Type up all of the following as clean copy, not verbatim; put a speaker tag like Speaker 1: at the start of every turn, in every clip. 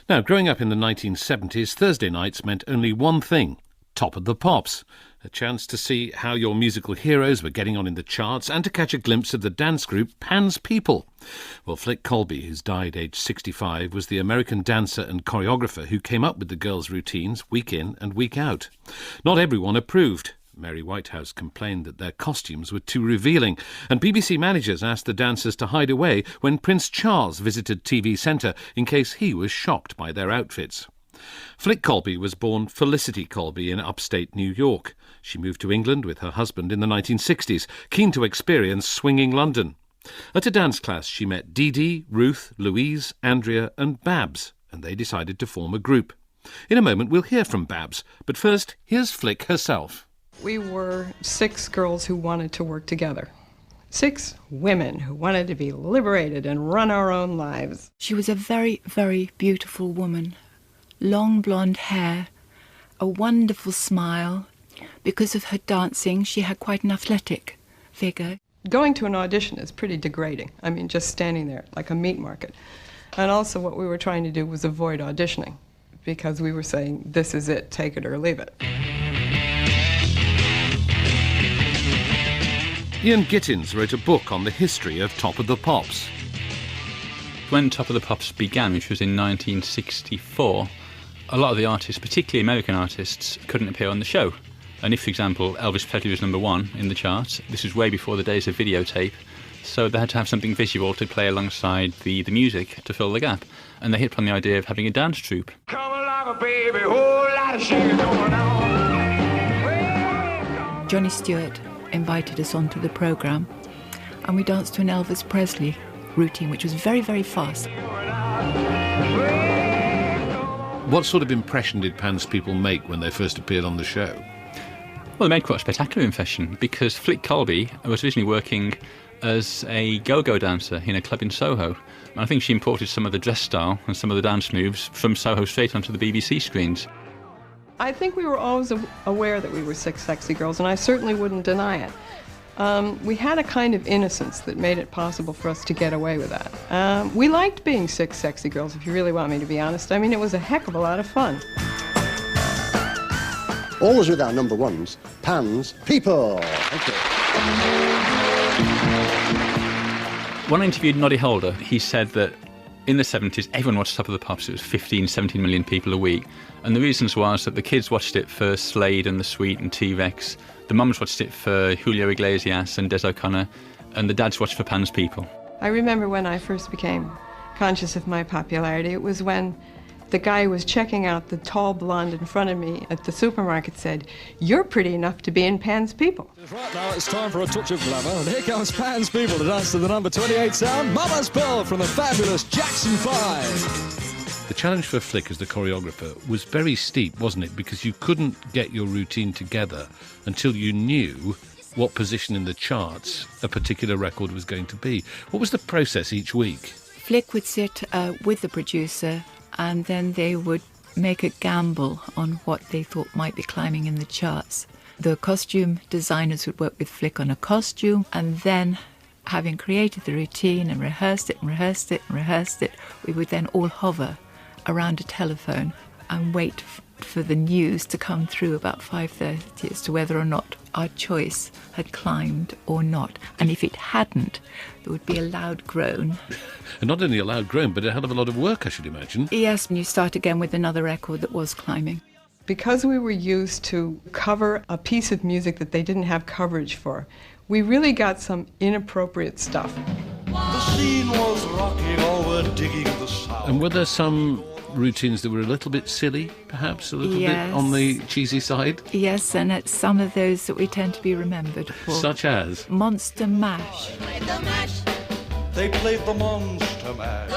Speaker 1: Now, growing up in the 1970s, Thursday nights meant only one thing: Top of the Pops. A chance to see how your musical heroes were getting on in the charts and to catch a glimpse of the dance group Pan's People. Well, Flick Colby, who's died aged 65, was the American dancer and choreographer who came up with the girls' routines week in and week out. Not everyone approved. Mary Whitehouse complained that their costumes were too revealing, and BBC managers asked the dancers to hide away when Prince Charles visited TV Centre in case he was shocked by their outfits. Flick Colby was born Felicity Colby in upstate New York. She moved to England with her husband in the 1960s, keen to experience swinging London. At a dance class, she met Dee Dee, Ruth, Louise, Andrea and Babs, and they decided to form a group. In a moment, we'll hear from Babs, but first, here's Flick herself.
Speaker 2: We were 6 girls who wanted to work together. 6 women who wanted to be liberated and run our own lives.
Speaker 3: She was a very, very beautiful woman. Long blonde hair, a wonderful smile. Because of her dancing, she had quite an athletic figure.
Speaker 2: Going to an audition is pretty degrading. I mean, just standing there like a meat market. And also what we were trying to do was avoid auditioning, because we were saying, this is it, take it or leave it.
Speaker 1: Ian Gittins wrote a book on the history of Top of the Pops.
Speaker 4: When Top of the Pops began, which was in 1964, a lot of the artists, particularly American artists, couldn't appear on the show. And if, for example, Elvis Presley was number 1 in the charts, this was way before the days of videotape, so they had to have something visual to play alongside the music to fill the gap. And they hit upon the idea of having a dance troupe.
Speaker 5: Come along, baby, whole lot of sugar going on.
Speaker 3: Johnny Stewart invited us onto the programme, and we danced to an Elvis Presley routine, which was very, very fast.
Speaker 1: What sort of impression did Pan's People make when they first appeared on the show?
Speaker 4: Well, they made quite a spectacular impression, because Flick Colby was originally working as a go-go dancer in a club in Soho. And I think she imported some of the dress style and some of the dance moves from Soho straight onto the BBC screens.
Speaker 2: I think we were always aware that we were 6 sexy girls, and I certainly wouldn't deny it. We had a kind of innocence that made it possible for us to get away with that. We liked being 6 sexy girls, if you really want me to be honest. I mean, it was a heck of a lot of fun.
Speaker 6: Always with our number ones, Pan's People. Thank you.
Speaker 4: When I interviewed Noddy Holder, he said that in the 70s, everyone watched Top of the Pops. It was 15, 17 million people a week. And the reasons was that the kids watched it for Slade and The Sweet and T-Rex. The mums watched it for Julio Iglesias and Des O'Connor. And the dads watched for Pan's People.
Speaker 2: I remember when I first became conscious of my popularity, it was when the guy who was checking out the tall blonde in front of me at the supermarket said, "You're pretty enough to be in Pan's People."
Speaker 7: Right now it's time for a touch of glamour, and here comes Pan's People to dance to the number 28 sound, Mama's Pearl from the fabulous Jackson 5.
Speaker 1: The challenge for Flick as the choreographer was very steep, wasn't it? Because you couldn't get your routine together until you knew what position in the charts a particular record was going to be. What was the process each week?
Speaker 3: Flick would sit with the producer, and then they would make a gamble on what they thought might be climbing in the charts. The costume designers would work with Flick on a costume, and then, having created the routine and rehearsed it and rehearsed it and rehearsed it, we would then all hover around a telephone and wait for the news to come through about 5:30 as to whether or not our choice had climbed or not. And if it hadn't, there would be a loud groan.
Speaker 1: And not only a loud groan, but a hell of a lot of work, I should imagine.
Speaker 3: Yes, and you start again with another record that was climbing.
Speaker 2: Because we were used to cover a piece of music that they didn't have coverage for, we really got some inappropriate stuff.
Speaker 5: The scene was rocking, all were digging the sound.
Speaker 1: And were there some routines that were a little bit silly, perhaps, a little bit on the cheesy side?
Speaker 3: Yes, and it's some of those that we tend to be remembered for.
Speaker 1: Such as?
Speaker 3: Monster Mash.
Speaker 5: They played the Monster Mash.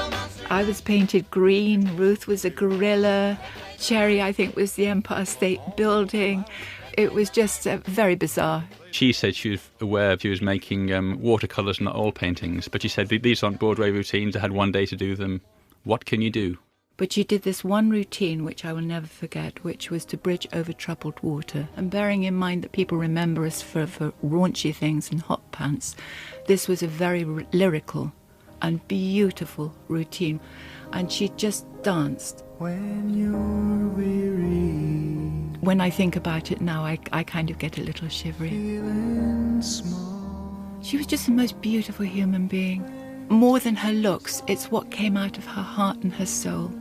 Speaker 3: I was painted green, Ruth was a gorilla, Cherry, I think, was the Empire State Building. It was just very bizarre.
Speaker 4: She said she was aware she was making watercolours, not oil paintings, but she said these aren't Broadway routines, I had one day to do them. What can you do?
Speaker 3: But she did this one routine, which I will never forget, which was to bridge over troubled water. And bearing in mind that people remember us for raunchy things and hot pants, this was a very lyrical and beautiful routine. And she just danced.
Speaker 5: When you're weary,
Speaker 3: When I think about it now, I kind of get a little shivery.
Speaker 5: feeling small.
Speaker 3: She was just the most beautiful human being. More than her looks, it's what came out of her heart and her soul.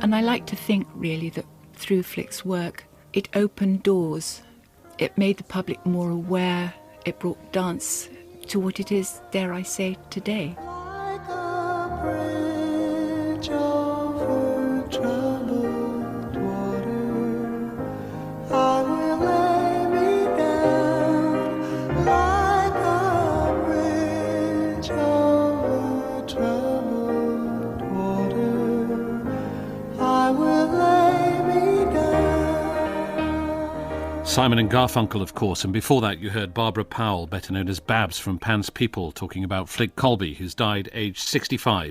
Speaker 3: And I like to think, really, that through Flick's work, it opened doors. It made the public more aware. It brought dance to what it is, dare I say, today.
Speaker 5: Like a bridge over troubled water, I will lay me down. Like a bridge over troubled water, I will lay me down.
Speaker 1: Simon and Garfunkel, of course, and before that you heard Barbara Powell, better known as Babs from Pan's People, talking about Flick Colby, who's died aged 65.